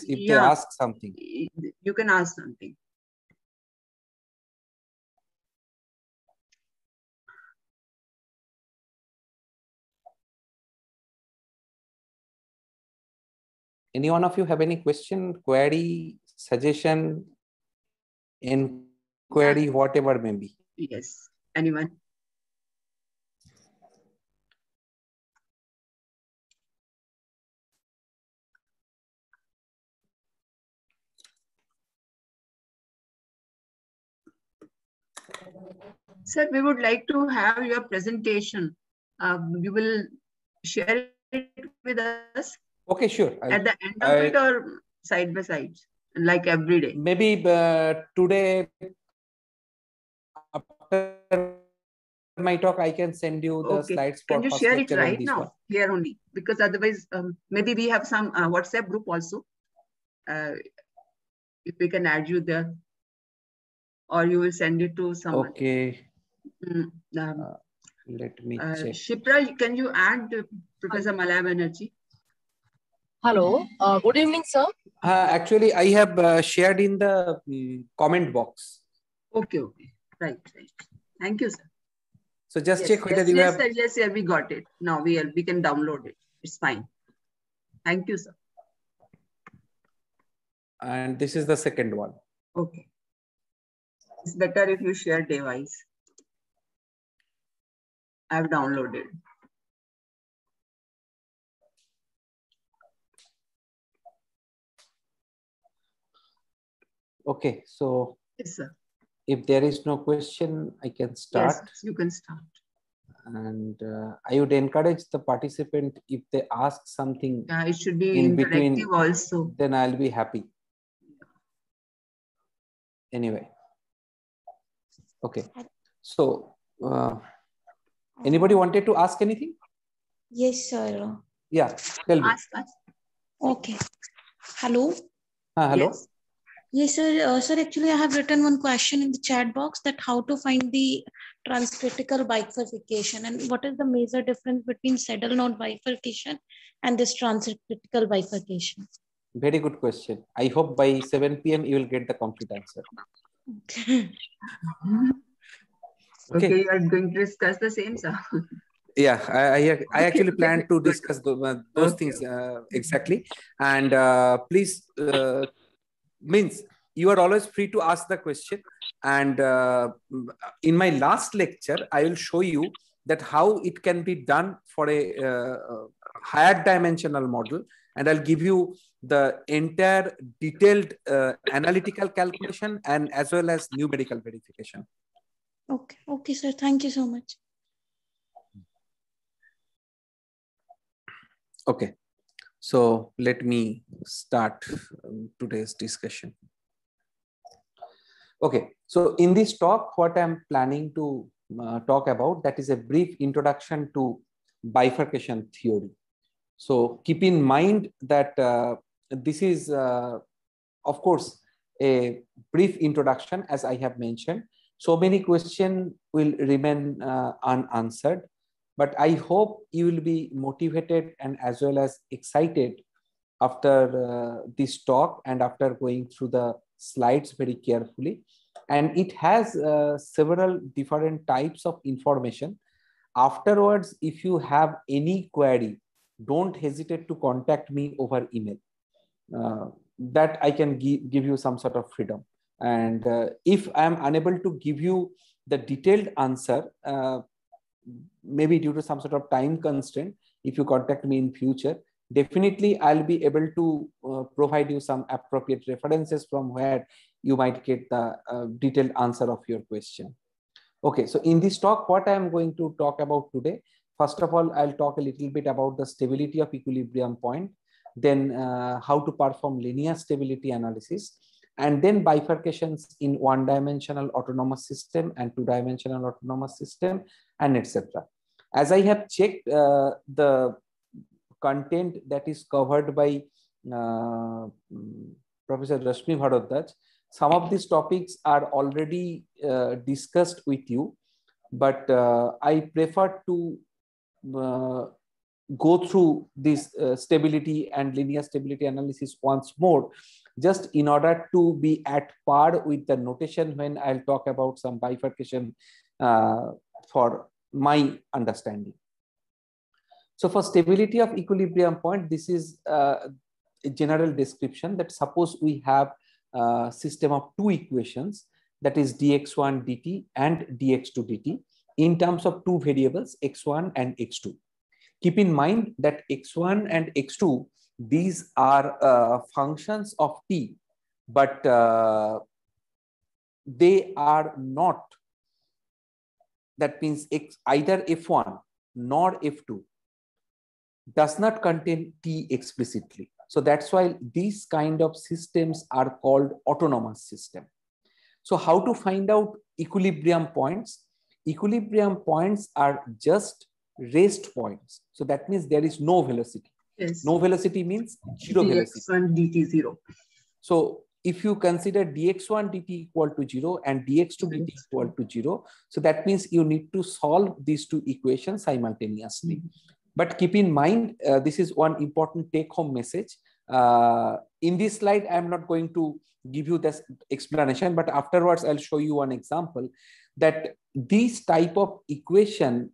questions if they ask something. You can ask something. Any one of you have any question, query, suggestion, inquiry, whatever may be? Yes. Anyone? Sir, we would like to have your presentation. You will share it with us. Okay, sure. At the end of it or side by side, like every day? Maybe today after my talk, I can send you the slides for can you first share lecture it right and this now one. here only, because otherwise maybe we have some WhatsApp group also. If we can add you there, or you will send it to someone. Okay. Let me check. Shipra, can you add Professor Malaya Banerjee? Hello. Good evening, sir. Actually, I have shared in the comment box. Okay. Right. Thank you, sir. So just check whether you have. Yes, sir, we got it. Now we can download it. It's fine. Thank you, sir. And this is the second one. Okay. It's better if you share device. I've downloaded. Okay, so yes, sir. If there is no question, I can start. Yes, you can start. And I would encourage the participant, if they ask something, it should be in between also. Then I'll be happy. Anyway, okay. So, anybody wanted to ask anything? Yes, sir. Yeah, tell me. Ask. Okay. Hello. Hello. Yes. Yes, sir. Sir, actually, I have written one question in the chat box, that how to find the transcritical bifurcation, and what is the major difference between saddle node bifurcation and this transcritical bifurcation? Very good question. I hope by 7 p.m. you will get the complete answer. Okay, you are going to discuss the same, sir. Yeah, I actually plan to discuss those things exactly. And please, means you are always free to ask the question. And in my last lecture, I will show you that how it can be done for a higher dimensional model. And I'll give you the entire detailed analytical calculation and as well as numerical verification. Okay, sir. Thank you so much. Okay, so let me start today's discussion. Okay, so in this talk, what I'm planning to talk about, that is a brief introduction to bifurcation theory. So keep in mind that this is, of course, a brief introduction, as I have mentioned. So many questions will remain unanswered, but I hope you will be motivated and as well as excited after this talk and after going through the slides very carefully. And it has several different types of information. Afterwards, if you have any query, don't hesitate to contact me over email. That I can give you some sort of freedom. And if I'm unable to give you the detailed answer, maybe due to some sort of time constraint, if you contact me in future, definitely I'll be able to provide you some appropriate references from where you might get the detailed answer of your question. Okay, so in this talk, what I'm going to talk about today, first of all, I'll talk a little bit about the stability of equilibrium point, then how to perform linear stability analysis, and then bifurcations in one-dimensional autonomous system and two-dimensional autonomous system, and etc. As I have checked the content that is covered by Professor Rashmi Bharadwaj, some of these topics are already discussed with you, but I prefer to go through this stability and linear stability analysis once more, just in order to be at par with the notation when I'll talk about some bifurcation for my understanding. So for stability of equilibrium point, this is a general description that suppose we have a system of two equations, that is dx1 dt and dx2 dt in terms of two variables x1 and x2. Keep in mind that x1 and x2, these are functions of t, but they are not, that means either f1 nor f2 does not contain t explicitly. So that's why these kind of systems are called autonomous system. So how to find out equilibrium points? Equilibrium points are just rest points. So that means there is no velocity. Yes. No velocity means zero velocity. dx1 dt 0. So if you consider dx1 dt equal to 0 and dx2 dt equal to 0, so that means you need to solve these two equations simultaneously. But keep in mind, this is one important take-home message. In this slide, I'm not going to give you this explanation, but afterwards I'll show you one example that this type of equation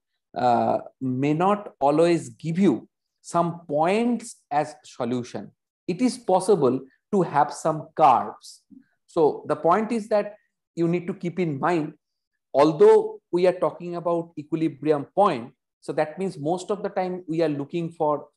may not always give you some points as solution. It is possible to have some curves. So the point is that you need to keep in mind, although we are talking about equilibrium point, so that means most of the time we are looking for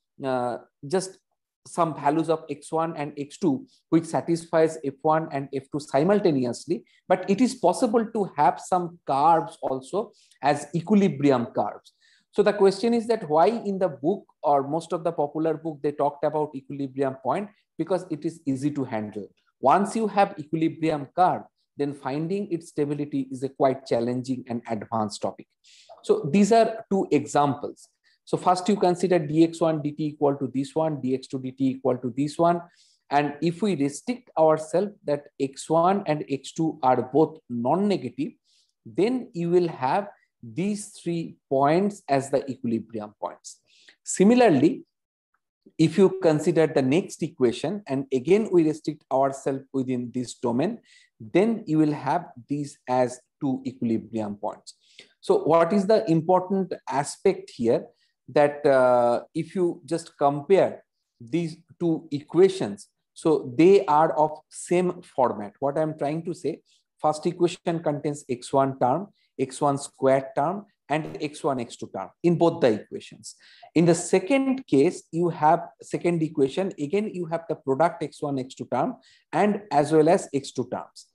just some values of x1 and x2 which satisfies f1 and f2 simultaneously, but it is possible to have some curves also as equilibrium curves. So the question is that why in the book or most of the popular book they talked about equilibrium point? Because it is easy to handle. Once you have equilibrium curve, then finding its stability is a quite challenging and advanced topic. So these are two examples. So first you consider dx1 dt equal to this one, dx2 dt equal to this one. And if we restrict ourselves that x1 and x2 are both non-negative, then you will have these 3 points as the equilibrium points. Similarly, if you consider the next equation, and again we restrict ourselves within this domain, then you will have these as 2 equilibrium points. So what is the important aspect here? That if you just compare these 2 equations, so they are of same format. What I'm trying to say, first equation contains x1 term, x1 squared term, and x1 x2 term in both the equations. In the second case, you have second equation, again you have the product x1 x2 term and as well as x2 terms.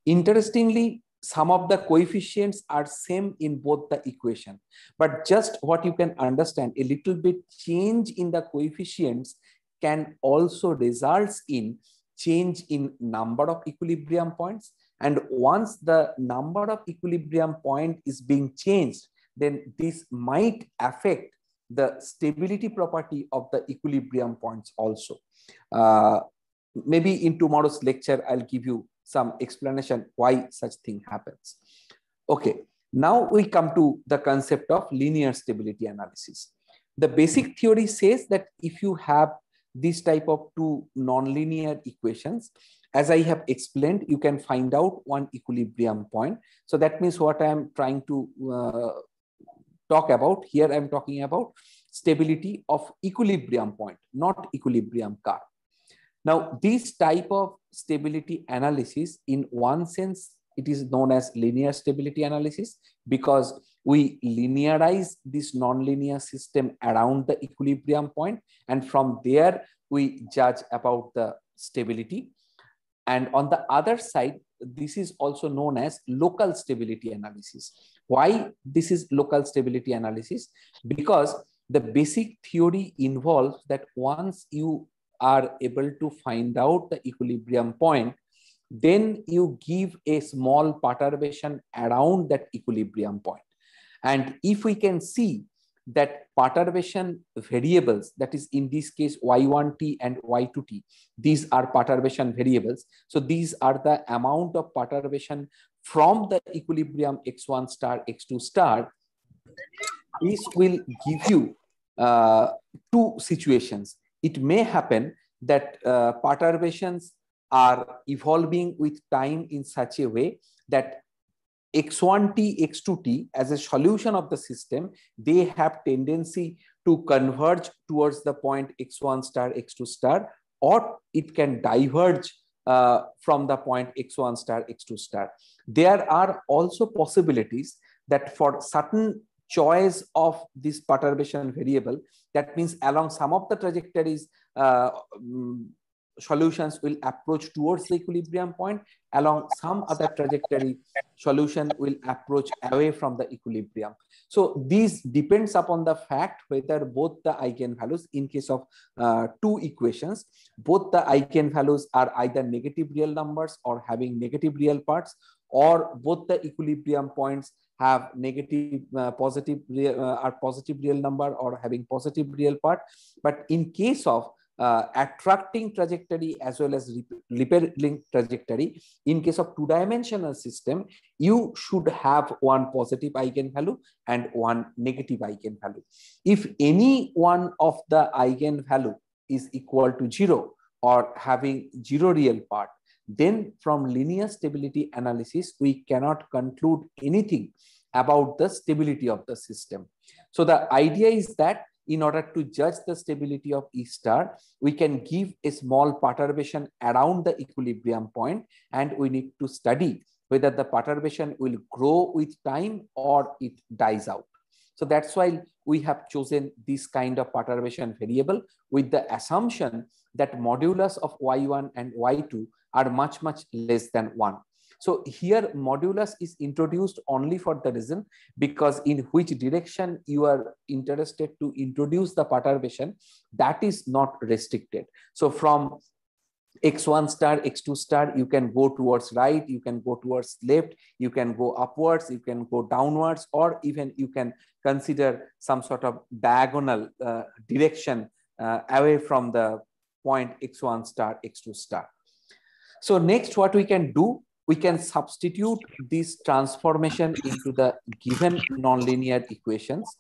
Interestingly, some of the coefficients are same in both the equation, but just what you can understand, a little bit change in the coefficients can also result in change in number of equilibrium points. And once the number of equilibrium point is being changed, then this might affect the stability property of the equilibrium points also. Maybe in tomorrow's lecture, I'll give you some explanation why such thing happens. Okay, now we come to the concept of linear stability analysis. The basic theory says that if you have this type of 2 nonlinear equations, as I have explained, you can find out one equilibrium point. So that means what I am trying to talk about here, I'm talking about stability of equilibrium point, not equilibrium curve. Now, this type of stability analysis, in one sense, it is known as linear stability analysis because we linearize this nonlinear system around the equilibrium point, and from there we judge about the stability. And on the other side, this is also known as local stability analysis. Why this is local stability analysis? Because the basic theory involves that once you are able to find out the equilibrium point, then you give a small perturbation around that equilibrium point. And if we can see that perturbation variables, that is in this case y1t and y2t, these are perturbation variables. So these are the amount of perturbation from the equilibrium x1 star, x2 star. This will give you two situations. It may happen that perturbations are evolving with time in such a way that x1t, x2t as a solution of the system, they have tendency to converge towards the point x1 star, x2 star, or it can diverge from the point x1 star, x2 star. There are also possibilities that for certain choice of this perturbation variable, that means along some of the trajectories, solutions will approach towards the equilibrium point. Along some other trajectory, solution will approach away from the equilibrium. So this depends upon the fact whether both the eigenvalues, in case of two equations, both the eigenvalues are either negative real numbers or having negative real parts, or both the equilibrium points have negative positive real number or having positive real part. But in case of attracting trajectory as well as repelling trajectory, in case of two-dimensional system, you should have one positive eigenvalue and one negative eigenvalue. If any one of the eigenvalue is equal to 0 or having 0 real part, then from linear stability analysis, we cannot conclude anything about the stability of the system. So the idea is that in order to judge the stability of E star, we can give a small perturbation around the equilibrium point, and we need to study whether the perturbation will grow with time or it dies out. So that's why we have chosen this kind of perturbation variable with the assumption that modulus of y1 and y2 are much, much less than 1. So here modulus is introduced only for the reason because in which direction you are interested to introduce the perturbation, that is not restricted. So from x1 star, x2 star, you can go towards right, you can go towards left, you can go upwards, you can go downwards, or even you can consider some sort of diagonal direction away from the point x1 star, x2 star. So next, what we can do, we can substitute this transformation into the given nonlinear equations.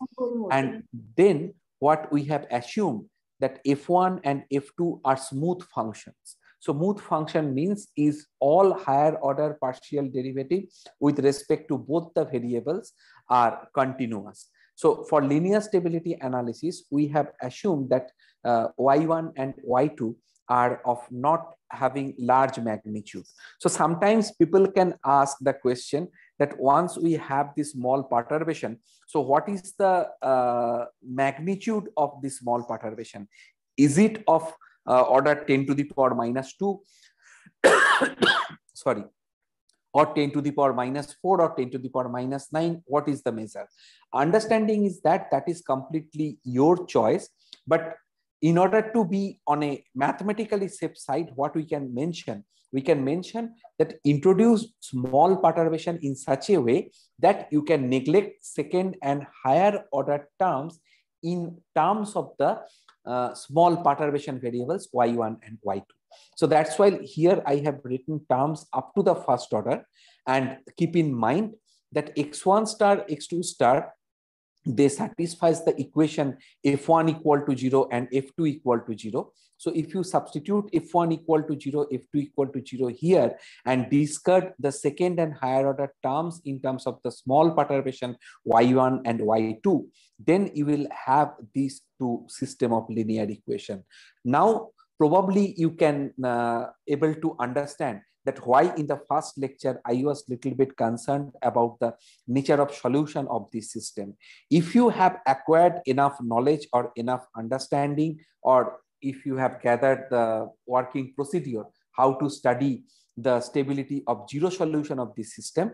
And then what we have assumed that f1 and f2 are smooth functions. So smooth function means is all higher order partial derivative with respect to both the variables are continuous. So for linear stability analysis, we have assumed that y1 and y2 are of not having large magnitude. So sometimes people can ask the question that once we have this small perturbation, so what is the magnitude of this small perturbation? Is it of order 10 to the power minus 2, sorry, or 10 to the power minus 4 or 10 to the power minus 9? What is the measure? Understanding is that that is completely your choice, but in order to be on a mathematically safe side, what we can mention that introduce small perturbation in such a way that you can neglect second and higher order terms in terms of the small perturbation variables y1 and y2. So that's why here I have written terms up to the first order, and keep in mind that x1 star, x2 star, they satisfies the equation f1 equal to 0 and f2 equal to 0. So if you substitute f1 equal to 0, f2 equal to 0 here and discard the second and higher order terms in terms of the small perturbation y1 and y2, then you will have these two system of linear equation. Now, probably you can able to understand that why in the first lecture I was little bit concerned about the nature of solution of this system. If you have acquired enough knowledge or enough understanding, or if you have gathered the working procedure, how to study the stability of zero solution of this system,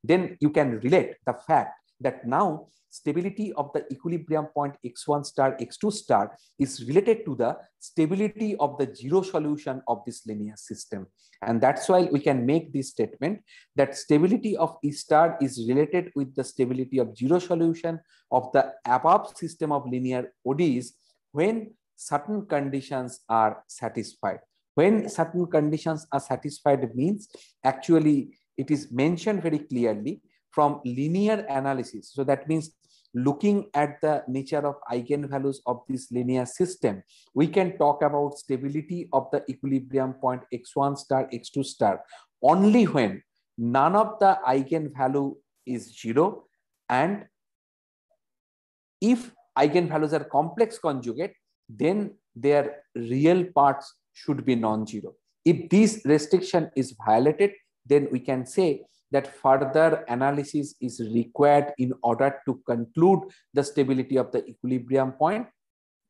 then you can relate the fact that now stability of the equilibrium point x1 star, x2 star is related to the stability of the zero solution of this linear system. And that's why we can make this statement that stability of E star is related with the stability of zero solution of the above system of linear ODEs when certain conditions are satisfied. When certain conditions are satisfied means actually it is mentioned very clearly from linear analysis. So that means looking at the nature of eigenvalues of this linear system, we can talk about stability of the equilibrium point x1 star, x2 star only when none of the eigenvalue is 0, and if eigenvalues are complex conjugate, then their real parts should be non-zero. If this restriction is violated, then we can say that further analysis is required in order to conclude the stability of the equilibrium point.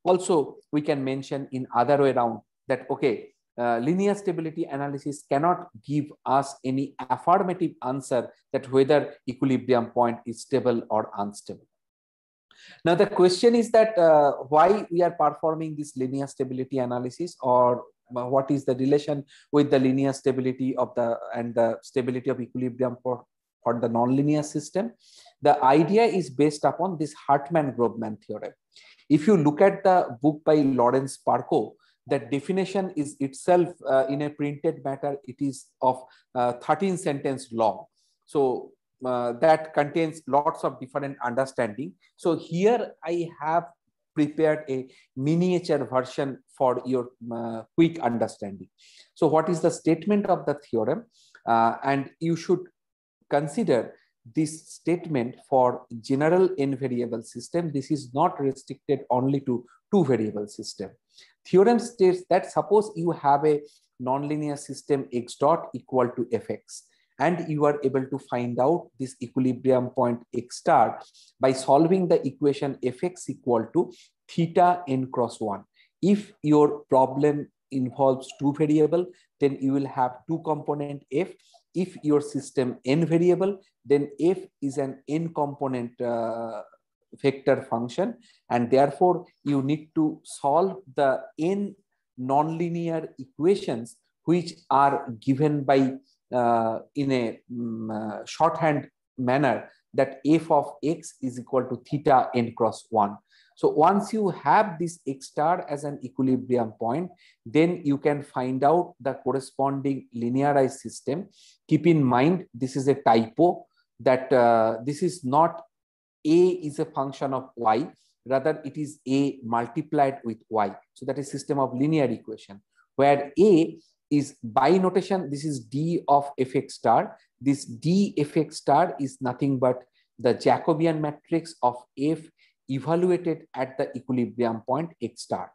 Also, we can mention in other way around that, okay, linear stability analysis cannot give us any affirmative answer that whether equilibrium point is stable or unstable. Now, the question is that why we are performing this linear stability analysis, or what is the relation with the linear stability of the stability of equilibrium for the nonlinear system. The idea is based upon this Hartman-Grobman theorem. If you look at the book by Lawrence Parko, that definition is itself in a printed matter, it is of 13 sentence long. So that contains lots of different understanding. So here I have prepared a miniature version for your quick understanding. So what is the statement of the theorem? And you should consider this statement for general n variable system. This is not restricted only to 2 variable system. Theorem states that suppose you have a nonlinear system x dot equal to fx, and you are able to find out this equilibrium point x star by solving the equation fx equal to theta n cross 1. If your problem involves 2 variable, then you will have 2 component f. If your system n variable, then f is an n component vector function, and therefore you need to solve the n nonlinear equations which are given by in a shorthand manner that f of x is equal to theta n cross 1. So once you have this x star as an equilibrium point, then you can find out the corresponding linearized system. Keep in mind, this is a typo, that this is not a is a function of y, rather it is a multiplied with y. So that is system of linear equation, where a is by notation, this is d of fx star. This d fx star is nothing but the Jacobian matrix of f evaluated at the equilibrium point x star.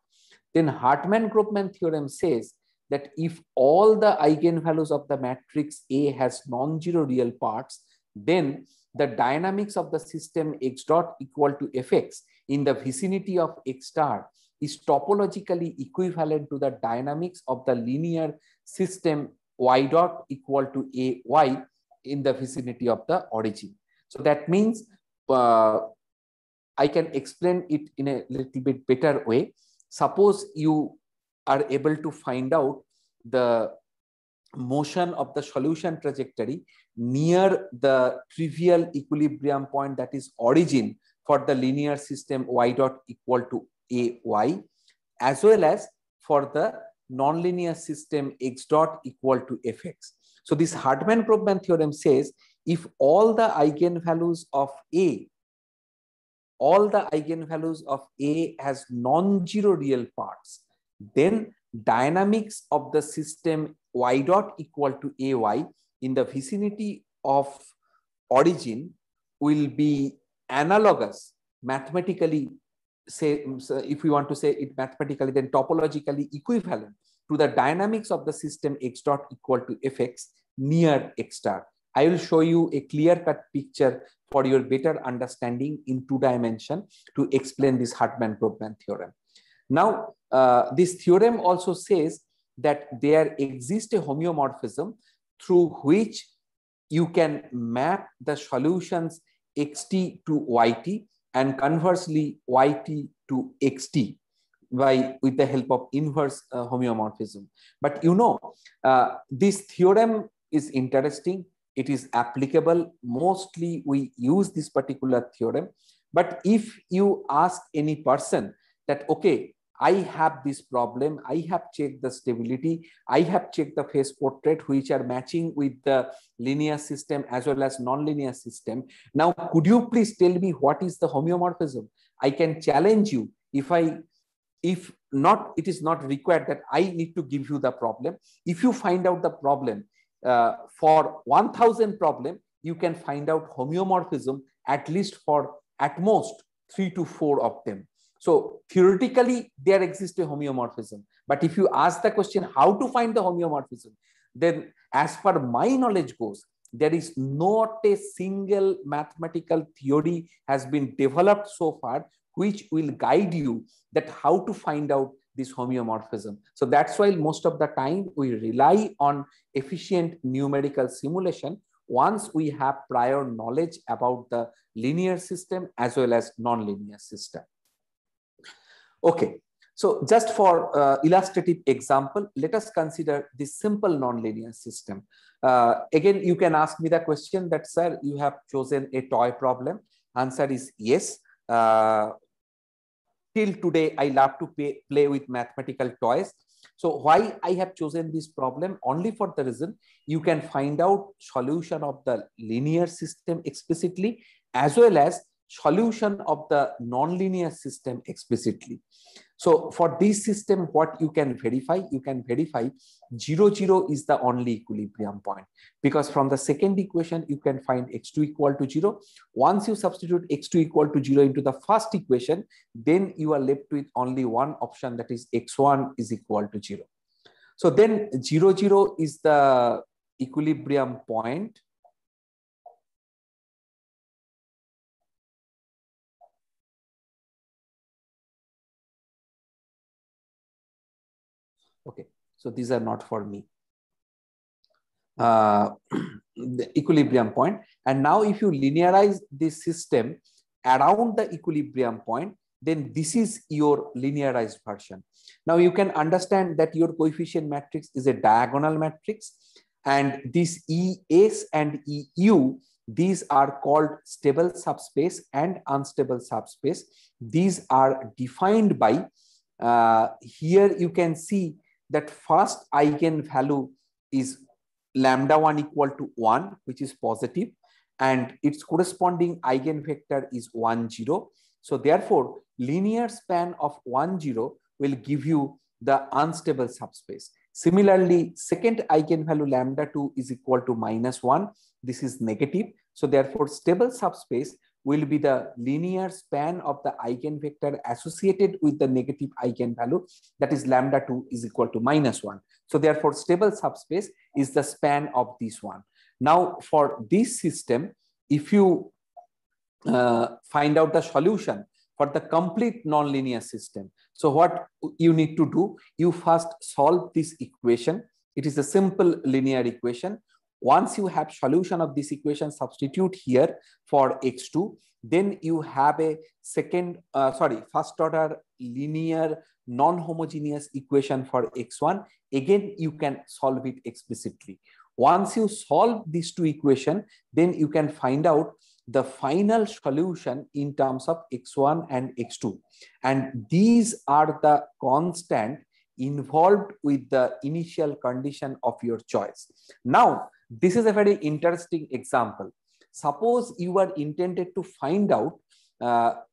Then Hartman-Grobman theorem says that if all the eigenvalues of the matrix A has non-zero real parts, then the dynamics of the system x dot equal to fx in the vicinity of x star is topologically equivalent to the dynamics of the linear system y dot equal to ay in the vicinity of the origin. So that means I can explain it in a little bit better way. Suppose you are able to find out the motion of the solution trajectory near the trivial equilibrium point, that is origin, for the linear system y dot equal to ay, as well as for the nonlinear system x dot equal to fx. So this Hartman-Grobman theorem says if all the eigenvalues of A has non-zero real parts, then dynamics of the system y dot equal to ay in the vicinity of origin will be analogous, mathematically, say, if we want to say it mathematically, then topologically equivalent to the dynamics of the system x dot equal to fx near x star. I will show you a clear-cut picture for your better understanding in 2 dimensions to explain this Hartman-Grobman theorem. Now, this theorem also says that there exists a homeomorphism through which you can map the solutions xt to yt and conversely yt to xt with the help of inverse homeomorphism. But you know, this theorem is interesting. It is applicable. Mostly we use this particular theorem. But if you ask any person that, okay, I have this problem. I have checked the stability. I have checked the phase portrait, which are matching with the linear system as well as non-linear system. Now, could you please tell me what is the homeomorphism? I can challenge you. If not, it is not required that I need to give you the problem. If you find out the problem for 1000 problem, you can find out homeomorphism at least for at most 3 to 4 of them. So theoretically, there exists a homeomorphism. But if you ask the question how to find the homeomorphism, then as per my knowledge goes, there is not a single mathematical theory has been developed so far which will guide you that how to find out this homeomorphism. So that's why most of the time we rely on efficient numerical simulation once we have prior knowledge about the linear system as well as non-linear system. Okay, so just for illustrative example, let us consider this simple non-linear system. Again, you can ask me the question that, sir, you have chosen a toy problem. Answer is yes. Till today, I love to play with mathematical toys. So why I have chosen this problem? Only for the reason you can find out solution of the linear system explicitly as well as solution of the non-linear system explicitly. So for this system, what you can verify? You can verify 0, 0 is the only equilibrium point, because from the second equation, you can find x2 equal to 0. Once you substitute x2 equal to 0 into the first equation, then you are left with only one option, that is x1 is equal to 0. So then 0, 0 is the equilibrium point. Okay, so these are not for me. The equilibrium point. And now if you linearize this system around the equilibrium point, then this is your linearized version. Now you can understand that your coefficient matrix is a diagonal matrix, and this ES and EU, these are called stable subspace and unstable subspace. These are defined by, here you can see that first eigenvalue is lambda1 equal to 1, which is positive, and its corresponding eigenvector is 1, 0. So therefore, linear span of 1, 0 will give you the unstable subspace. Similarly, second eigenvalue lambda2 is equal to -1. This is negative. So therefore, stable subspace will be the linear span of the eigenvector associated with the negative eigenvalue, that is lambda2 is equal to -1. So therefore, stable subspace is the span of this one. Now for this system, if you find out the solution for the complete nonlinear system, so what you need to do, you first solve this equation. It is a simple linear equation. Once you have solution of this equation, substitute here for x2, then you have a first order linear non-homogeneous equation for x1. Again, you can solve it explicitly. Once you solve these two equations, then you can find out the final solution in terms of x1 and x2. And these are the constant involved with the initial condition of your choice. Now, this is a very interesting example. Suppose you are intended to find out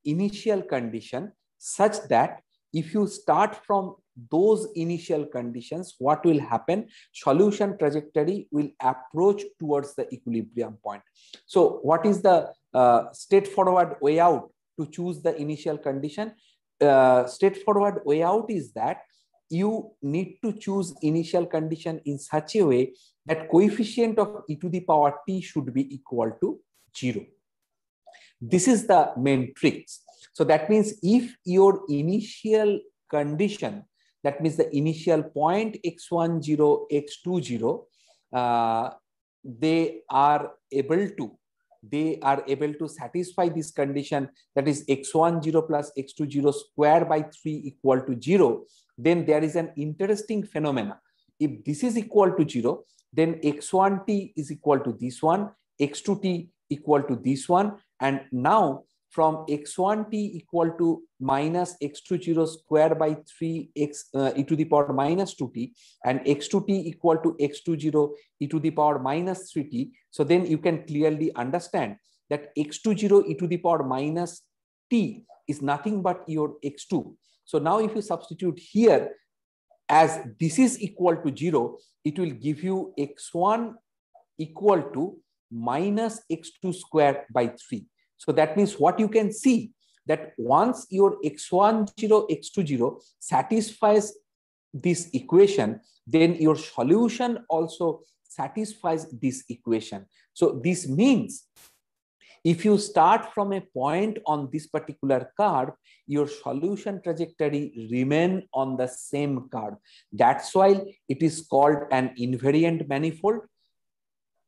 initial condition such that if you start from those initial conditions, what will happen? Solution trajectory will approach towards the equilibrium point. So what is the straightforward way out to choose the initial condition? Straightforward way out is that you need to choose initial condition in such a way that coefficient of e to the power t should be equal to 0. This is the main trick. So that means if your initial condition, that means the initial point x10, x20, they are able to satisfy this condition, that is x10 plus x20 square by 3 equal to 0, then there is an interesting phenomena. If this is equal to 0, then x1t is equal to this one, x2t equal to this one, and now from x1t equal to minus x20 square by 3x e to the power minus 2t and x2t equal to x20 e to the power minus 3t. So then you can clearly understand that x20 e to the power minus t is nothing but your x2. So now if you substitute here, as this is equal to 0, it will give you x1 equal to minus x2 square by 3. So that means what you can see, that once your x10, x20 satisfies this equation, then your solution also satisfies this equation. So this means if you start from a point on this particular curve, your solution trajectory remain on the same curve. That's why it is called an invariant manifold.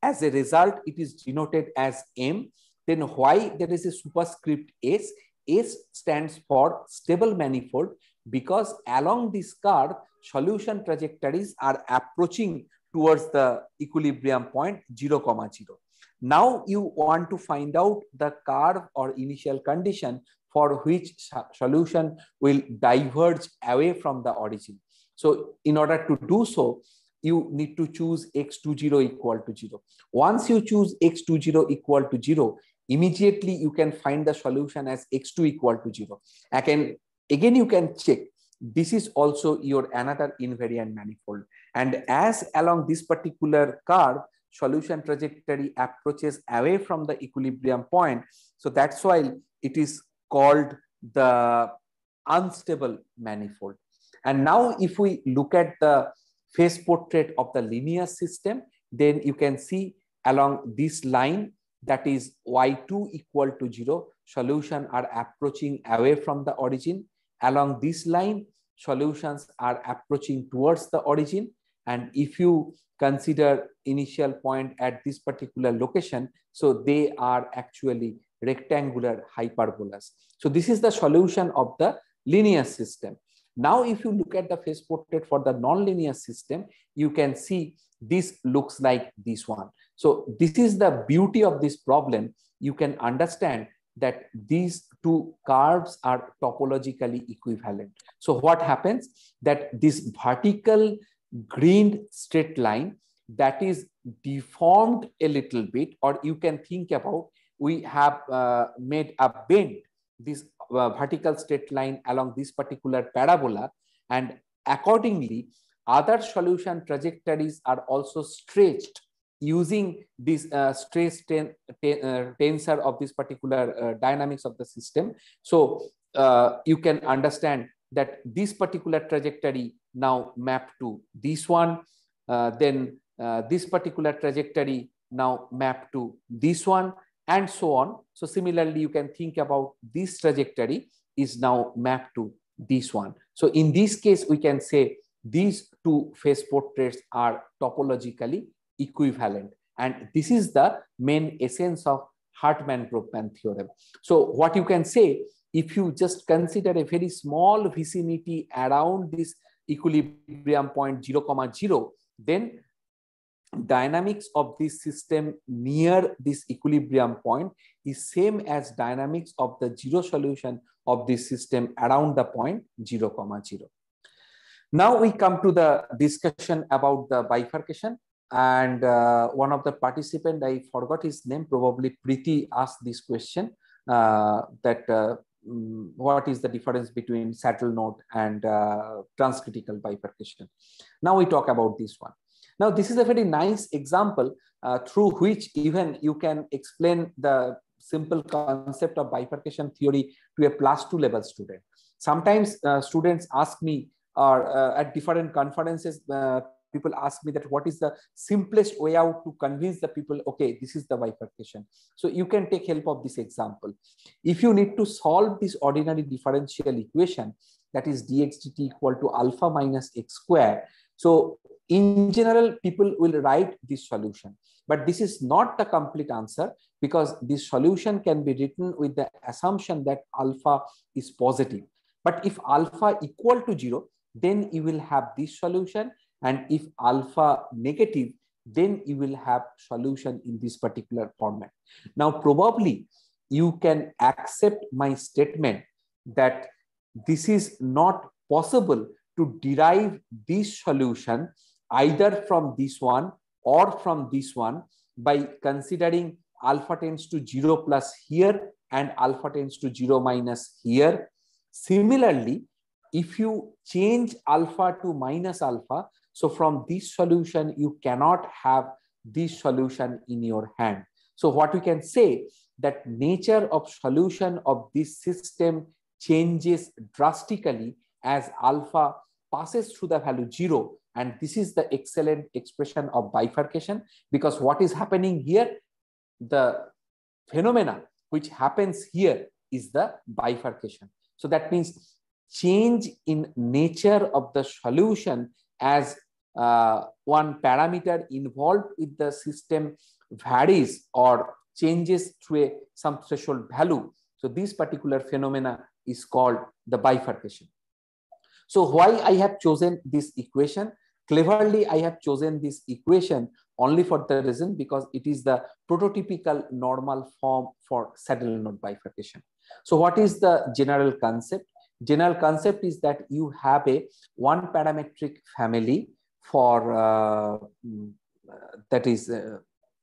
As a result, it is denoted as M. Then why there is a superscript S? S stands for stable manifold, because along this curve, solution trajectories are approaching towards the equilibrium point 0, 0. Now you want to find out the curve or initial condition for which solution will diverge away from the origin. So in order to do so, you need to choose x20 equal to 0. Once you choose x20 equal to 0, immediately you can find the solution as x2 equal to 0. Again, you can check. This is also your another invariant manifold. And as along this particular curve, solution trajectory approaches away from the equilibrium point. So that's why it is called the unstable manifold. And now if we look at the phase portrait of the linear system, then you can see along this line, that is y2 equal to 0, solution are approaching away from the origin. Along this line, solutions are approaching towards the origin. And if you consider initial point at this particular location, so they are actually rectangular hyperbolas. So this is the solution of the linear system. Now, if you look at the phase portrait for the nonlinear system, you can see this looks like this one. So this is the beauty of this problem. You can understand that these two curves are topologically equivalent. So what happens, that this vertical green straight line that is deformed a little bit, or you can think about, we have made a bend, this vertical straight line along this particular parabola, and accordingly other solution trajectories are also stretched using this stress tensor of this particular dynamics of the system. So you can understand that this particular trajectory now map to this one, then this particular trajectory now map to this one, and so on. So similarly, you can think about this trajectory is now mapped to this one. So in this case, we can say these two phase portraits are topologically equivalent. And this is the main essence of Hartmann-Brodmann theorem. So what you can say, if you just consider a very small vicinity around this equilibrium point 0, 0, then dynamics of this system near this equilibrium point is same as dynamics of the zero solution of this system around the point 0, 0. Now we come to the discussion about the bifurcation, and one of the participants, I forgot his name, probably Preeti, asked this question, what is the difference between saddle node and transcritical bifurcation. Now we talk about this one. Now, this is a very nice example through which even you can explain the simple concept of bifurcation theory to a +2 level student. Sometimes students ask me, or at different conferences, people ask me that what is the simplest way out to convince the people, okay, this is the bifurcation. So you can take help of this example. If you need to solve this ordinary differential equation, that is dx dt equal to alpha minus x square. So in general, people will write this solution, but this is not the complete answer, because this solution can be written with the assumption that alpha is positive. But if alpha equal to 0, then you will have this solution. And if alpha negative, then you will have solution in this particular format. Now, probably you can accept my statement that this is not possible to derive this solution either from this one or from this one by considering alpha tends to 0 plus here and alpha tends to 0 minus here. Similarly, if you change alpha to minus alpha, so from this solution, you cannot have this solution in your hand. So what we can say that nature of solution of this system changes drastically as alpha passes through the value 0. And this is the excellent expression of bifurcation, because what is happening here, the phenomena which happens here is the bifurcation. So that means change in nature of the solution as one parameter involved with the system varies or changes through some threshold value. So this particular phenomena is called the bifurcation. So why I have chosen this equation? Cleverly, I have chosen this equation only for the reason because it is the prototypical normal form for saddle node bifurcation. So what is the general concept? General concept is that you have a one parametric family for that is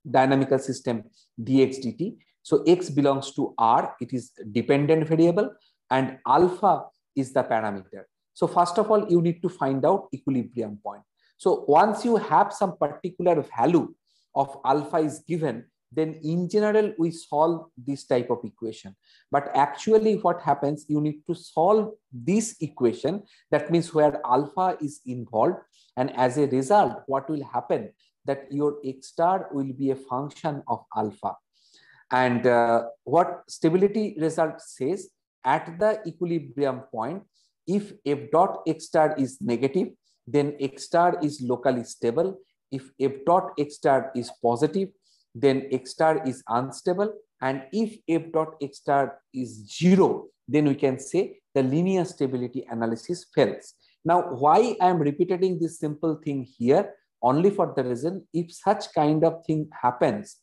dynamical system dx dt. So x belongs to R, it is dependent variable, and alpha is the parameter. So first of all, you need to find out equilibrium point. So once you have some particular value of alpha is given, then in general, we solve this type of equation. But actually what happens, you need to solve this equation. That means where alpha is involved. And as a result, what will happen? That your x star will be a function of alpha. And what stability result says, at the equilibrium point, if f dot x star is negative, then x star is locally stable. If f dot x star is positive, then x star is unstable. And if f dot x star is 0, then we can say the linear stability analysis fails. Now, why I am repeating this simple thing here? Only for the reason, if such kind of thing happens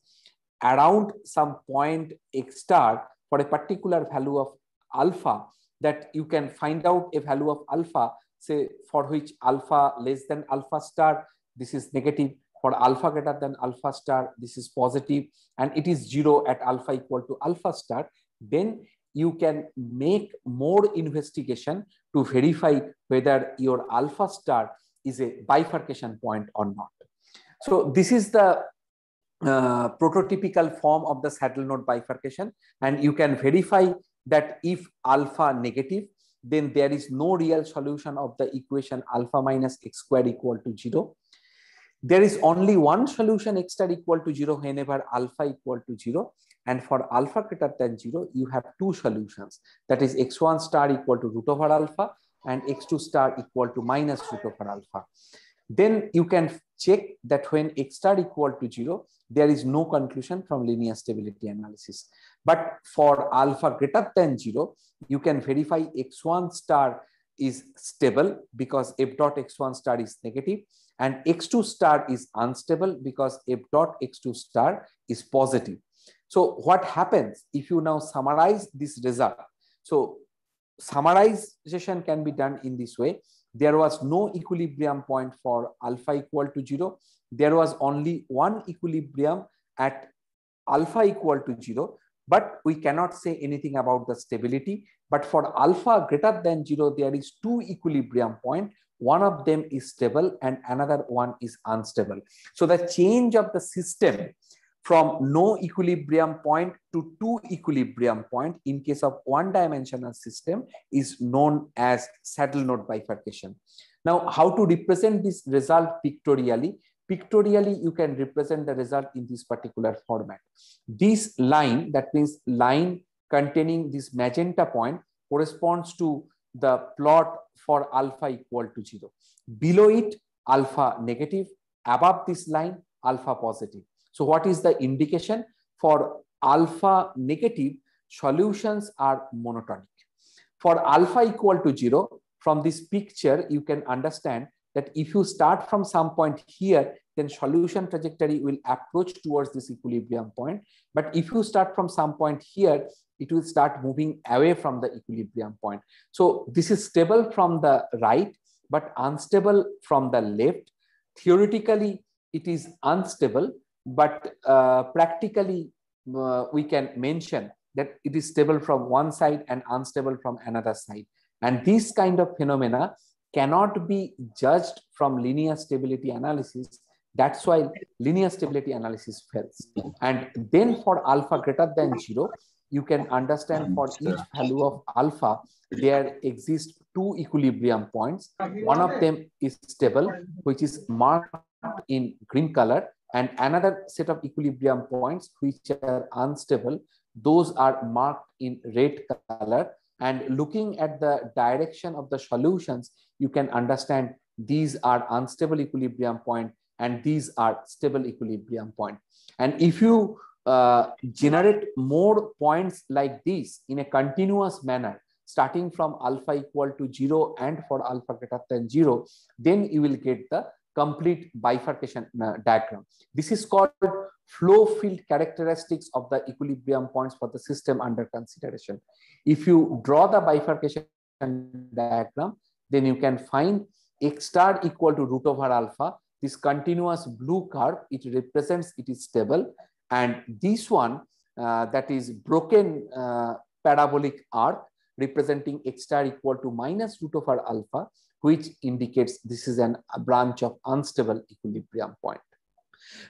around some point x star for a particular value of alpha, that you can find out a value of alpha, say for which alpha less than alpha star, this is negative. For alpha greater than alpha star, this is positive, and it is 0 at alpha equal to alpha star, then you can make more investigation to verify whether your alpha star is a bifurcation point or not. So this is the prototypical form of the saddle node bifurcation, and you can verify that if alpha negative, then there is no real solution of the equation alpha minus x squared equal to 0. There is only one solution x star equal to 0 whenever alpha equal to 0. And for alpha greater than 0, you have two solutions. That is x1 star equal to root over alpha and x2 star equal to minus root over alpha. Then you can check that when x star equal to 0, there is no conclusion from linear stability analysis. But for alpha greater than 0, you can verify x1 star is stable because f dot x1 star is negative, and x2 star is unstable because f dot x2 star is positive. So what happens if you now summarize this result? So summarization can be done in this way. There was no equilibrium point for alpha equal to 0. There was only one equilibrium at alpha equal to 0, but we cannot say anything about the stability. But for alpha greater than 0, there is two equilibrium points. One of them is stable and another one is unstable. So the change of the system from no equilibrium point to two equilibrium point in case of one-dimensional system is known as saddle node bifurcation. Now, how to represent this result pictorially? Pictorially, you can represent the result in this particular format. This line, that means line containing this magenta point, corresponds to the plot for alpha equal to 0. Below it, alpha negative. Above this line, alpha positive. So what is the indication? For alpha negative, solutions are monotonic. For alpha equal to 0, from this picture, you can understand that if you start from some point here, then solution trajectory will approach towards this equilibrium point. But if you start from some point here, it will start moving away from the equilibrium point. So this is stable from the right, but unstable from the left. Theoretically, it is unstable, but practically we can mention that it is stable from one side and unstable from another side. And this kind of phenomena cannot be judged from linear stability analysis. That's why linear stability analysis fails. And then for alpha greater than 0, you can understand for each value of alpha, there exist two equilibrium points. One of them is stable, which is marked in green color, and another set of equilibrium points which are unstable, those are marked in red color. And looking at the direction of the solutions, you can understand these are unstable equilibrium point and these are stable equilibrium point. And if you generate more points like this in a continuous manner, starting from alpha equal to 0 and for alpha greater than 0, then you will get the complete bifurcation diagram. This is called flow field characteristics of the equilibrium points for the system under consideration. If you draw the bifurcation diagram, then you can find x star equal to root over alpha. This continuous blue curve, it represents it is stable. And this one, that is broken parabolic arc, representing x star equal to minus root over alpha, which indicates this is a branch of unstable equilibrium point.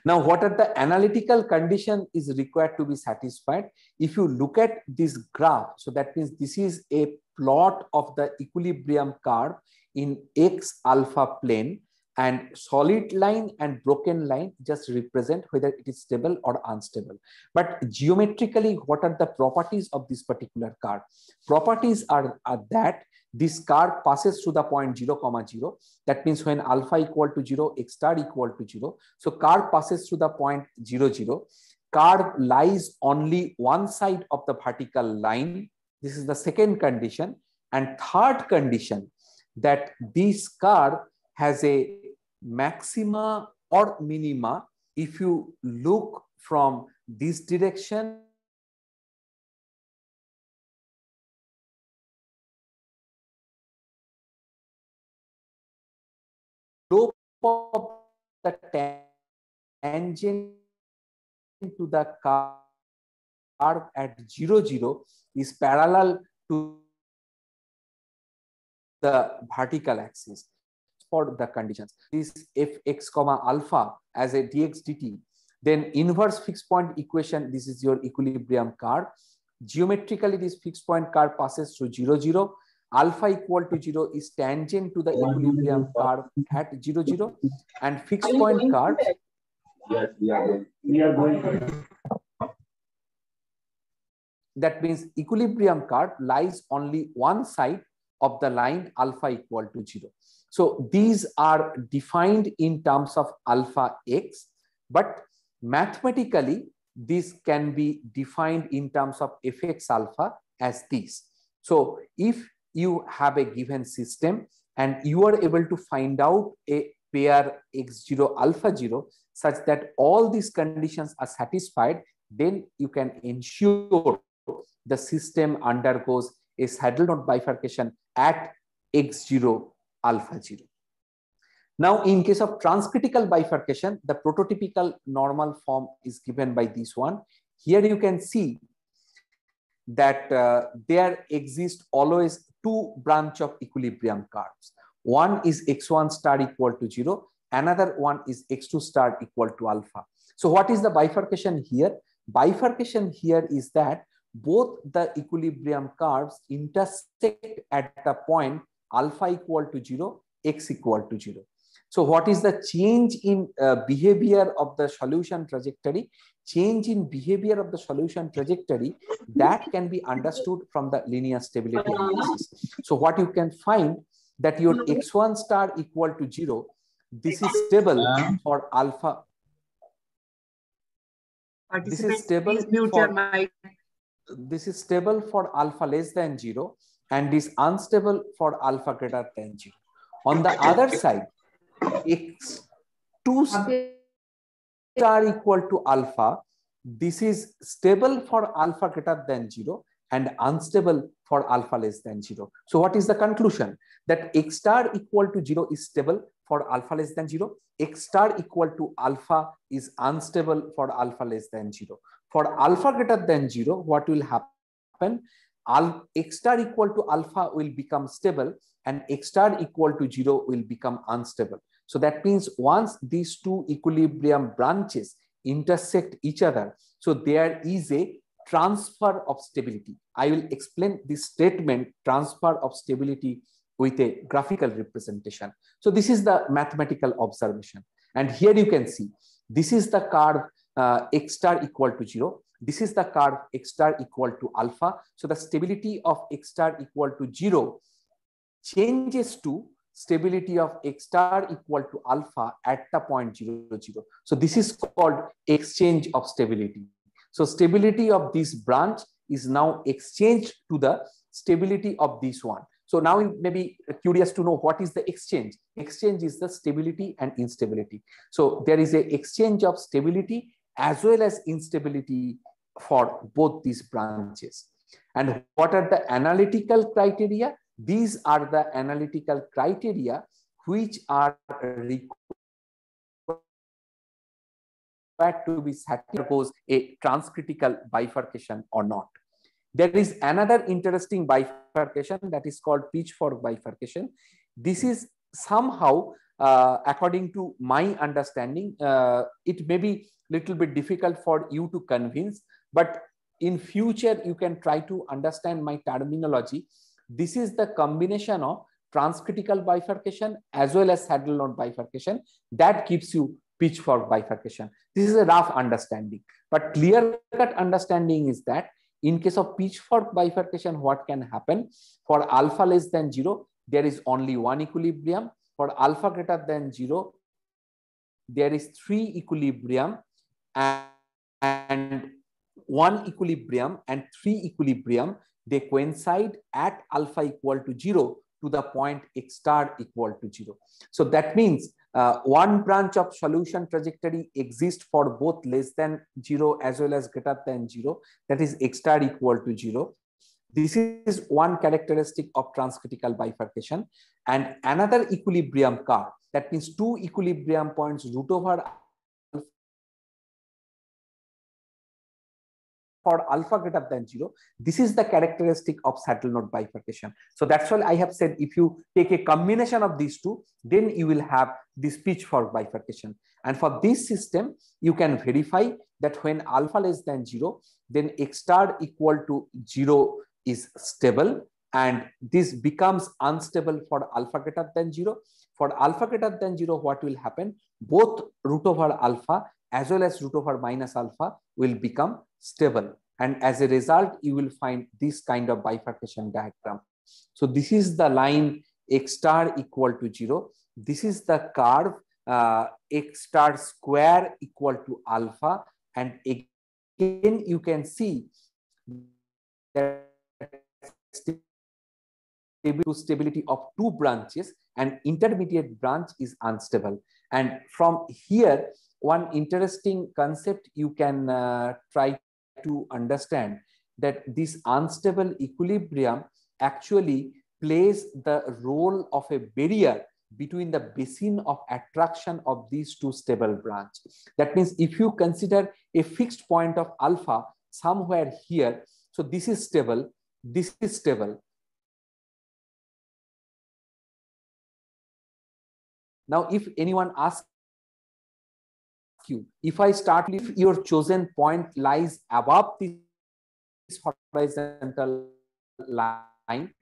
Now, what are the analytical condition is required to be satisfied? If you look at this graph, so that means this is a plot of the equilibrium curve in x alpha plane, and solid line and broken line just represent whether it is stable or unstable. But geometrically, what are the properties of this particular curve? Properties are that this curve passes through the point 0, 0. That means when alpha equal to 0, x star equal to 0. So curve passes through the point 0, 0. Curve lies only one side of the vertical line. This is the second condition. And third condition, that this curve has a maxima or minima. If you look from this direction, slope of the tangent to the curve at 0, 0 is parallel to the vertical axis. For the conditions, this fx comma alpha as a dx dt, then inverse fixed point equation, this is your equilibrium curve. Geometrically, this fixed point curve passes through 0, 0. Alpha equal to 0 is tangent to the equilibrium curve at 0, 0. And fixed point curve, that means equilibrium curve lies only one side of the line alpha equal to 0. So these are defined in terms of alpha x, but mathematically, this can be defined in terms of fx alpha as this. So if you have a given system and you are able to find out a pair x0 alpha 0 such that all these conditions are satisfied, then you can ensure the system undergoes a saddle node bifurcation at x0 alpha 0. Now, in case of transcritical bifurcation, the prototypical normal form is given by this one. Here you can see that there exist always two branch of equilibrium curves. One is x1 star equal to 0, another one is x2 star equal to alpha. So what is the bifurcation here? Bifurcation here is that both the equilibrium curves intersect at the point alpha equal to 0, x equal to 0. So what is the change in behavior of the solution trajectory? Change in behavior of the solution trajectory that can be understood from the linear stability analysis. So what you can find that your x1 star equal to 0, this is stable for alpha. This is stable for, this is stable for alpha less than 0 and is unstable for alpha greater than 0. On the other side, 2 star equal to alpha, this is stable for alpha greater than 0 and unstable for alpha less than 0. So what is the conclusion? That x star equal to 0 is stable for alpha less than 0. X star equal to alpha is unstable for alpha less than 0. For alpha greater than 0, what will happen? X star equal to alpha will become stable and x star equal to 0 will become unstable. So that means once these two equilibrium branches intersect each other, so there is a transfer of stability. I will explain this statement, transfer of stability, with a graphical representation. So this is the mathematical observation. And here you can see, this is the curve x star equal to 0. This is the curve x star equal to alpha. So the stability of x star equal to 0 changes to stability of x star equal to alpha at the point 0, 0. So this is called exchange of stability. So stability of this branch is now exchanged to the stability of this one. So now you may be curious to know what is the exchange. Exchange is the stability and instability. So there is an exchange of stability as well as instability for both these branches. And what are the analytical criteria? These are the analytical criteria which are required to be satisfied a transcritical bifurcation or not. There is another interesting bifurcation that is called pitchfork bifurcation. This is somehow, according to my understanding, it may be a little bit difficult for you to convince, but in future you can try to understand my terminology. This is the combination of transcritical bifurcation as well as saddle node bifurcation that gives you pitchfork bifurcation. This is a rough understanding, but clear-cut understanding is that in case of pitchfork bifurcation, what can happen? For alpha less than 0, there is only one equilibrium. For alpha greater than 0, there is 3 equilibrium, and 1 equilibrium and 3 equilibrium, they coincide at alpha equal to 0 to the point x star equal to 0. So that means one branch of solution trajectory exists for both less than 0 as well as greater than 0, that is x star equal to 0. This is one characteristic of transcritical bifurcation. And another equilibrium curve, that means 2 equilibrium points root over for alpha greater than 0. This is the characteristic of saddle node bifurcation. So that's why I have said if you take a combination of these two, then you will have this pitchfork bifurcation. And for this system, you can verify that when alpha less than 0, then x star equal to 0 is stable, and this becomes unstable for alpha greater than 0. For alpha greater than 0, what will happen? Both root over alpha as well as root over minus alpha will become stable. And as a result, you will find this kind of bifurcation diagram. So this is the line x star equal to 0. This is the curve x star square equal to alpha. And again, you can see that stability of 2 branches and intermediate branch is unstable. And from here, one interesting concept you can try to understand, that this unstable equilibrium actually plays the role of a barrier between the basin of attraction of these two stable branches. That means if you consider a fixed point of alpha somewhere here, so this is stable, this is stable. Now, if anyone asks you, if I start, if your chosen point lies above this horizontal line,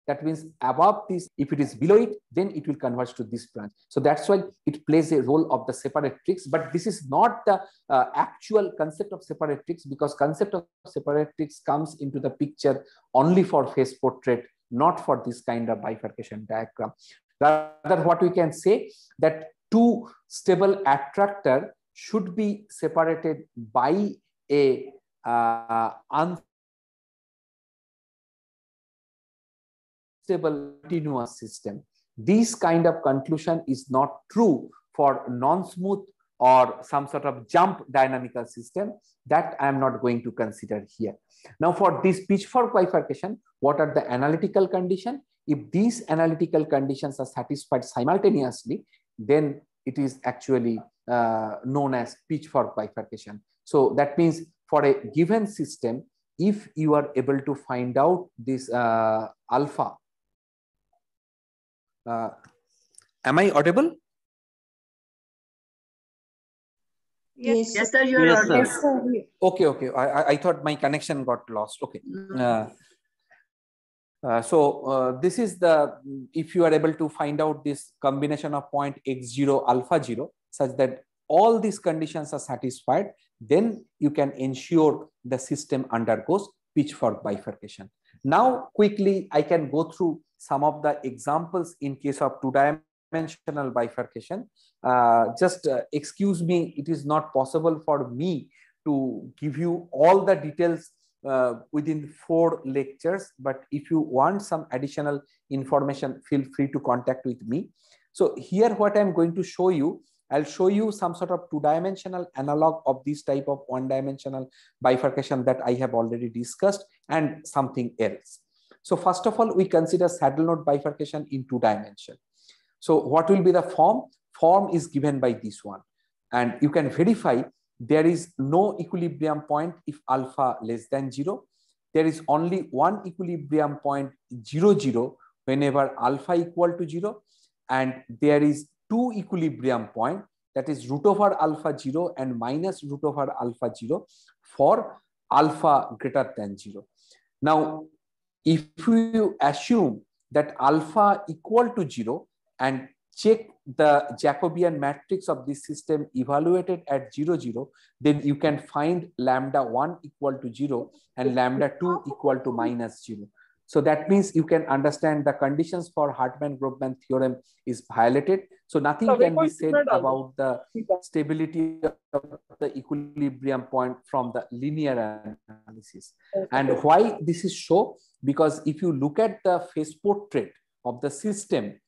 that means above this, if it is below it, then it will converge to this branch. So that's why it plays a role of the separatrix, but this is not the actual concept of separatrix, because concept of separatrix comes into the picture only for phase portrait, not for this kind of bifurcation diagram. Rather, what we can say, that two stable attractor should be separated by a unstable continuous system. This kind of conclusion is not true for non-smooth or some sort of jump dynamical system, that I am not going to consider here. Now for this pitchfork bifurcation, what are the analytical conditions? If these analytical conditions are satisfied simultaneously, then it is actually known as pitchfork bifurcation. So that means for a given system, if you are able to find out this alpha, am I audible? Yes, yes sir, you are audible. Yes, sir. Okay. I thought my connection got lost. Okay. This is the, if you are able to find out this combination of point x0 alpha 0 such that all these conditions are satisfied, then you can ensure the system undergoes pitchfork bifurcation. Now quickly I can go through some of the examples in case of two-dimensional bifurcation. Excuse me, it is not possible for me to give you all the details within 4 lectures, but if you want some additional information, feel free to contact with me. So here what I'm going to show you, I'll show you some sort of two-dimensional analog of this type of one-dimensional bifurcation that I have already discussed, and something else. So first of all, we consider saddle node bifurcation in 2 dimensions. So what will be the form? Form is given by this one, and you can verify there is no equilibrium point if alpha less than 0. There is only one equilibrium point 0, 0 whenever alpha equal to 0. And there is 2 equilibrium point, that is root over alpha 0 and minus root over alpha 0 for alpha greater than 0. Now, if you assume that alpha equal to 0 and check the Jacobian matrix of this system evaluated at 0, 0, then you can find lambda 1 equal to 0 and lambda 2 equal to minus 0. So that means you can understand the conditions for Hartman-Grobman theorem is violated. So nothing can be said about the stability of the equilibrium point from the linear analysis. And why this is so? Because if you look at the phase portrait of the system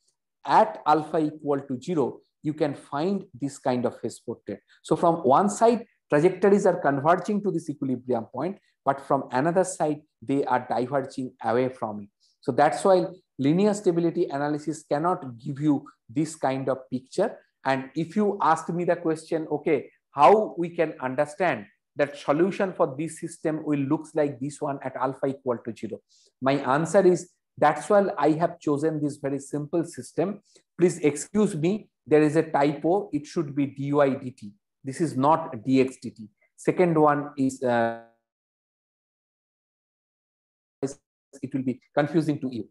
at alpha equal to 0, you can find this kind of phase portrait. So from one side, trajectories are converging to this equilibrium point, but from another side, they are diverging away from it. So that's why linear stability analysis cannot give you this kind of picture. And if you ask me the question, okay, how we can understand that solution for this system will look like this one at alpha equal to 0? My answer is, that's why I have chosen this very simple system. Please excuse me, there is a typo. It should be dy dt. This is not dx dt. Second one is, it will be confusing to you.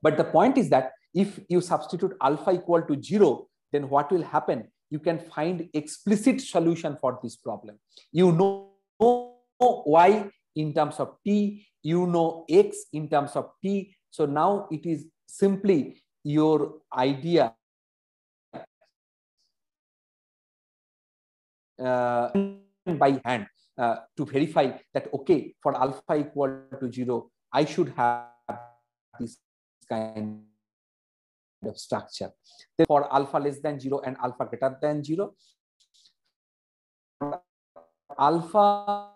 But the point is that if you substitute alpha equal to 0, then what will happen? You can find explicit solution for this problem. You know y in terms of t, you know x in terms of t. So now it is simply your idea by hand to verify that, okay, for alpha equal to 0, I should have this kind of structure. Then for alpha less than 0 and alpha greater than 0, alpha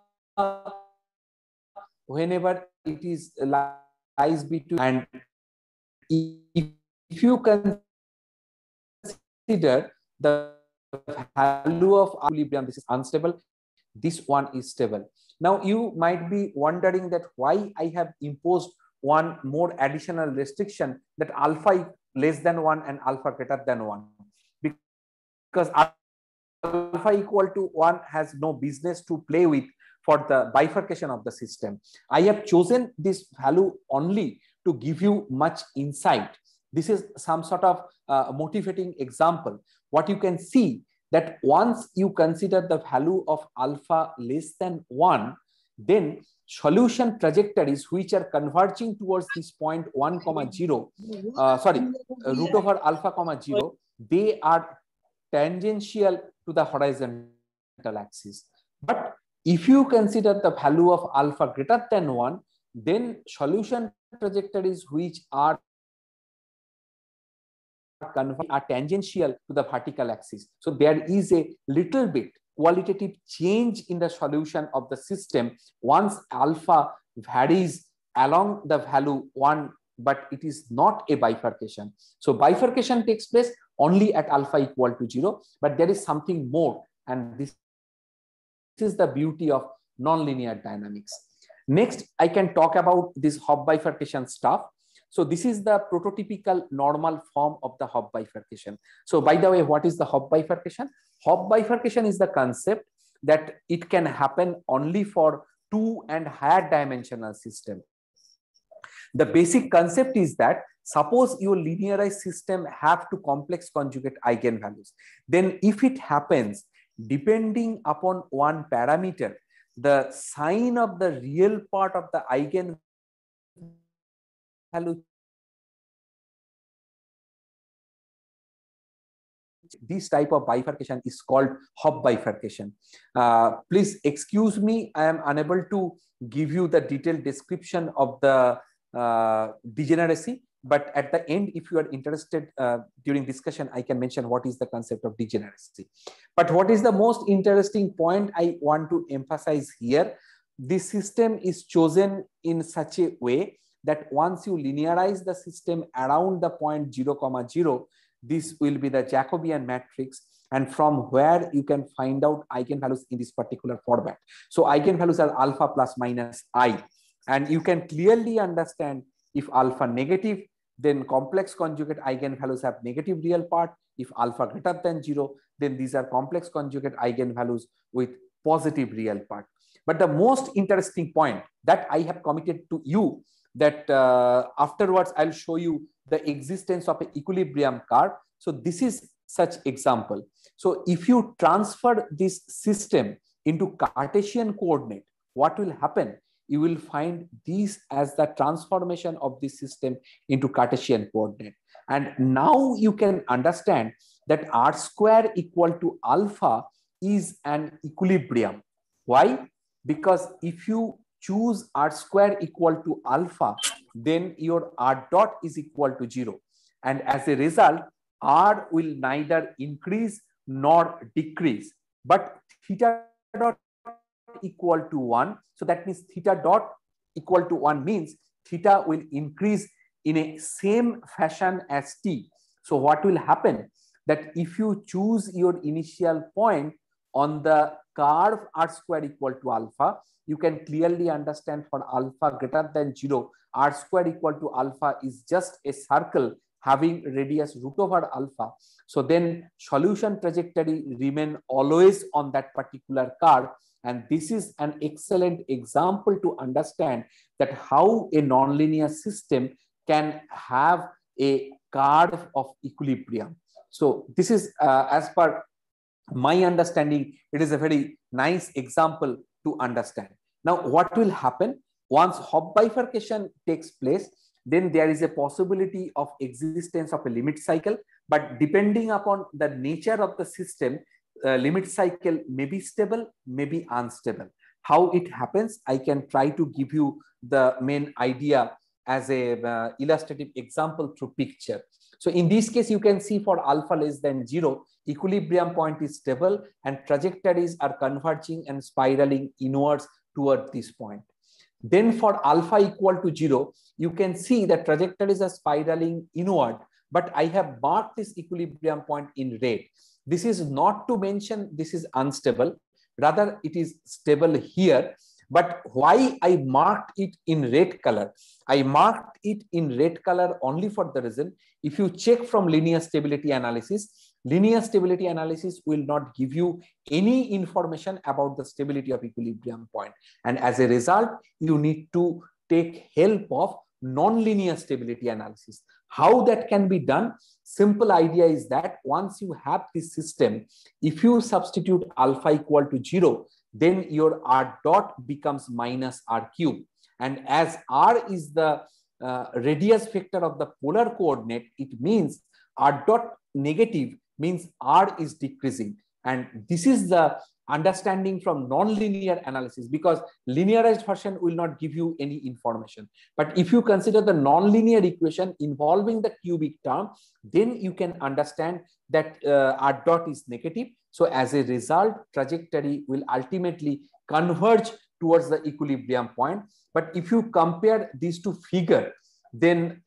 whenever it is lies between, and if you consider the value of equilibrium, this is unstable, this one is stable. Now you might be wondering that why I have imposed one more additional restriction, that alpha less than 1 and alpha greater than 1, because alpha equal to 1 has no business to play with for the bifurcation of the system. I have chosen this value only to give you much insight. This is some sort of motivating example. What you can see, that once you consider the value of alpha less than 1, then solution trajectories which are converging towards this point 1, 0, root over alpha, 0, they are tangential to the horizontal axis. But if you consider the value of alpha greater than 1, then solution trajectories which are are tangential to the vertical axis. So there is a little bit qualitative change in the solution of the system once alpha varies along the value 1, but it is not a bifurcation. So bifurcation takes place only at alpha equal to 0, but there is something more, and this is the beauty of nonlinear dynamics. Next, I can talk about this Hopf bifurcation stuff. So this is the prototypical normal form of the Hopf bifurcation. So by the way, what is the Hopf bifurcation? Hopf bifurcation is the concept that it can happen only for 2 and higher dimensional system. The basic concept is that suppose your linearized system have to complex conjugate eigenvalues. Then if it happens, depending upon one parameter, the sign of the real part of the eigenvalue this type of bifurcation is called Hopf bifurcation. Please excuse me, I am unable to give you the detailed description of the degeneracy, but at the end, if you are interested during discussion, I can mention what is the concept of degeneracy. But what is the most interesting point I want to emphasize here? This system is chosen in such a way that once you linearize the system around the point 0, 0, this will be the Jacobian matrix, and from where you can find out eigenvalues in this particular format. So eigenvalues are alpha plus minus I, and you can clearly understand if alpha negative, then complex conjugate eigenvalues have negative real part. If alpha greater than 0, then these are complex conjugate eigenvalues with positive real part. But the most interesting point that I have committed to you, that afterwards I'll show you the existence of an equilibrium curve. So this is such example. So if you transfer this system into Cartesian coordinate, what will happen? You will find these as the transformation of this system into Cartesian coordinate. And now you can understand that R square equal to alpha is an equilibrium. Why? Because if you choose R square equal to alpha, then your R dot is equal to 0. And as a result, R will neither increase nor decrease, but theta dot equal to 1. So that means theta dot equal to 1 means theta will increase in a same fashion as t. So what will happen? That if you choose your initial point on the curve R square equal to alpha, you can clearly understand for alpha greater than 0, R square equal to alpha is just a circle having radius root over alpha. So then solution trajectory remain always on that particular curve. And this is an excellent example to understand that how a nonlinear system can have a curve of equilibrium. So this is as per my understanding, it is a very nice example to understand. Now, what will happen once Hopf bifurcation takes place? Then there is a possibility of existence of a limit cycle, but depending upon the nature of the system, limit cycle may be stable, may be unstable. How it happens, I can try to give you the main idea as a illustrative example through picture. So in this case, you can see for alpha less than 0, equilibrium point is stable and trajectories are converging and spiraling inwards toward this point. Then for alpha equal to 0, you can see that trajectories are spiraling inward, but I have marked this equilibrium point in red. This is not to mention this is unstable, rather it is stable here. But why I marked it in red color? I marked it in red color only for the reason, if you check from linear stability analysis will not give you any information about the stability of equilibrium point. And as a result, you need to take help of nonlinear stability analysis. How that can be done? Simple idea is that once you have this system, if you substitute alpha equal to 0, then your R dot becomes minus R cube. And as R is the radius vector of the polar coordinate, it means R dot negative means R is decreasing. And this is the understanding from non-linear analysis, because linearized version will not give you any information. But if you consider the non-linear equation involving the cubic term, then you can understand that r dot is negative. So as a result, trajectory will ultimately converge towards the equilibrium point. But if you compare these two figures, then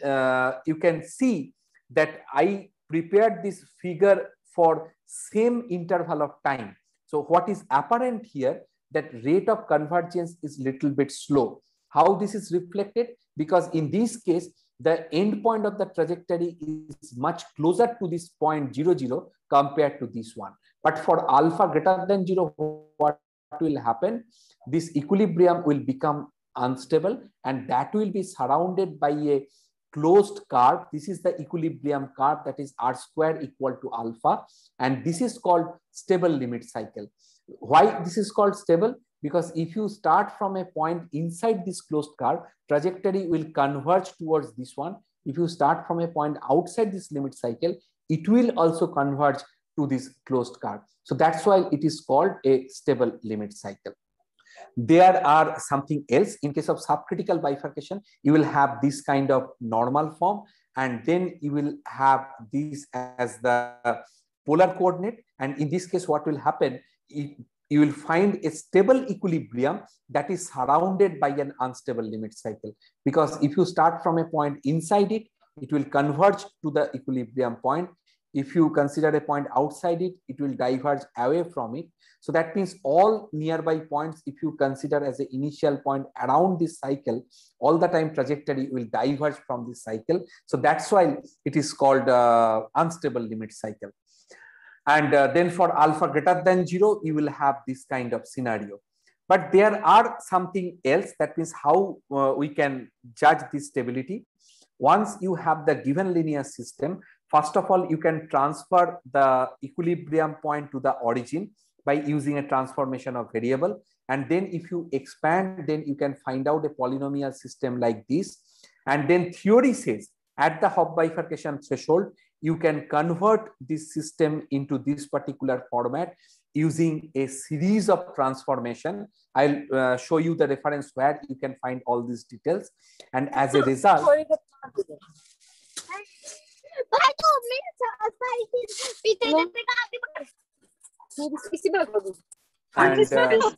you can see that I prepared this figure for same interval of time. So what is apparent here, that rate of convergence is little bit slow. How this is reflected? Because in this case, the end point of the trajectory is much closer to this point 0, 0 compared to this one. But for alpha greater than 0, what will happen? This equilibrium will become unstable, and that will be surrounded by a closed curve. This is the equilibrium curve, that is r square equal to alpha, and this is called stable limit cycle. Why this is called stable? Because if you start from a point inside this closed curve, trajectory will converge towards this one. If you start from a point outside this limit cycle, it will also converge to this closed curve. So that's why it is called a stable limit cycle. There are something else. In case of subcritical bifurcation, you will have this kind of normal form, and then you will have this as the polar coordinate. And in this case, what will happen? You will find a stable equilibrium that is surrounded by an unstable limit cycle. Because if you start from a point inside it, it will converge to the equilibrium point. If you consider a point outside it, it will diverge away from it. So that means all nearby points, if you consider as an initial point around this cycle, all the time trajectory will diverge from this cycle. So that's why it is called unstable limit cycle. And then for alpha greater than 0, you will have this kind of scenario. But there are something else, that means how we can judge this stability. Once you have the given linear system, first of all, you can transfer the equilibrium point to the origin by using a transformation of variable. And then if you expand, then you can find out a polynomial system like this. And then theory says at the Hopf bifurcation threshold, you can convert this system into this particular format using a series of transformation. I'll show you the reference where you can find all these details. And as a result,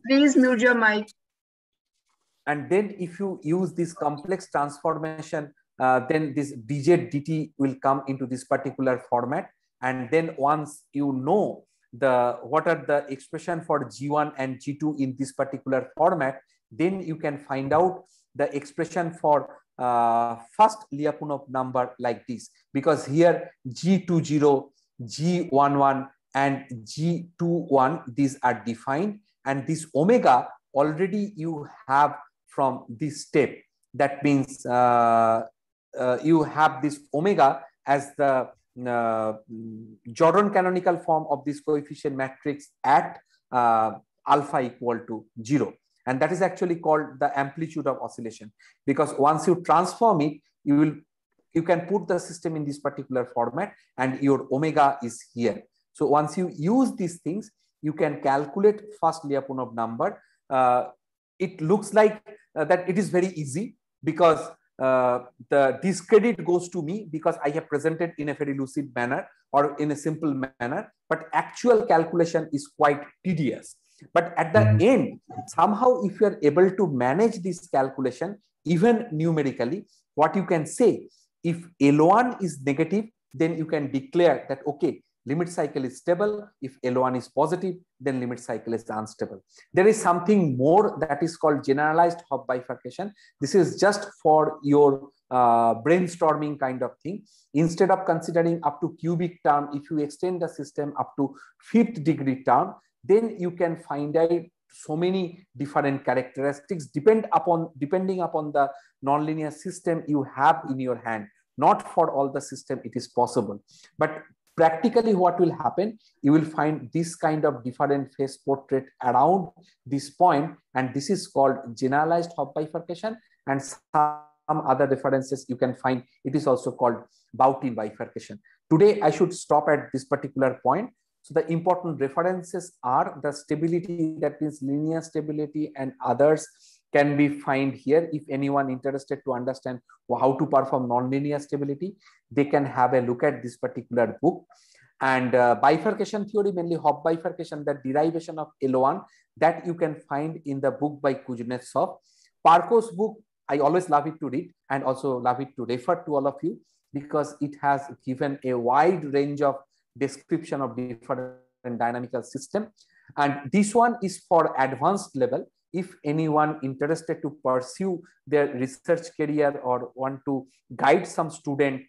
please mute your mic. And then if you use this complex transformation, then this dz dt will come into this particular format. And then once you know what are the expression for G1 and G2 in this particular format, then you can find out the expression for first Lyapunov number like this, because here G20, G11 and G21, these are defined, and this omega already you have from this step. That means you have this omega as the Jordan canonical form of this coefficient matrix at alpha equal to 0. And that is actually called the amplitude of oscillation, because once you transform it, you can put the system in this particular format and your omega is here. So once you use these things, you can calculate first Lyapunov number. It looks like that it is very easy, because the discredit goes to me because I have presented in a very lucid manner or in a simple manner, but actual calculation is quite tedious. But at the end, somehow if you are able to manage this calculation, even numerically, what you can say, if L1 is negative, then you can declare that, okay, limit cycle is stable. If L1 is positive, then limit cycle is unstable. There is something more that is called generalized Hopf bifurcation. This is just for your brainstorming kind of thing. Instead of considering up to cubic term, if you extend the system up to 5th degree term, then you can find out so many different characteristics depending upon the nonlinear system you have in your hand. Not for all the system it is possible, but practically what will happen, you will find this kind of different phase portrait around this point, and this is called generalized Hopf bifurcation. And some other references you can find, it is also called Bautin bifurcation. Today I should stop at this particular point. So the important references are the stability, that means linear stability, and others can be found here. If anyone interested to understand how to perform nonlinear stability, they can have a look at this particular book. And bifurcation theory, mainly Hopf bifurcation, the derivation of L1, that you can find in the book by Kuznetsov. Parkhom's book, I always love it to read and also love it to refer to all of you, because it has given a wide range of description of different dynamical system. And this one is for advanced level. If anyone interested to pursue their research career or want to guide some student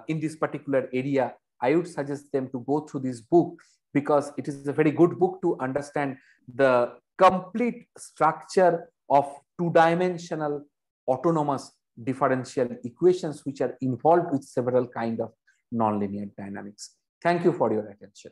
in this particular area, I would suggest them to go through this book, because it is a very good book to understand the complete structure of two-dimensional autonomous differential equations which are involved with several kind of nonlinear dynamics. Thank you for your attention.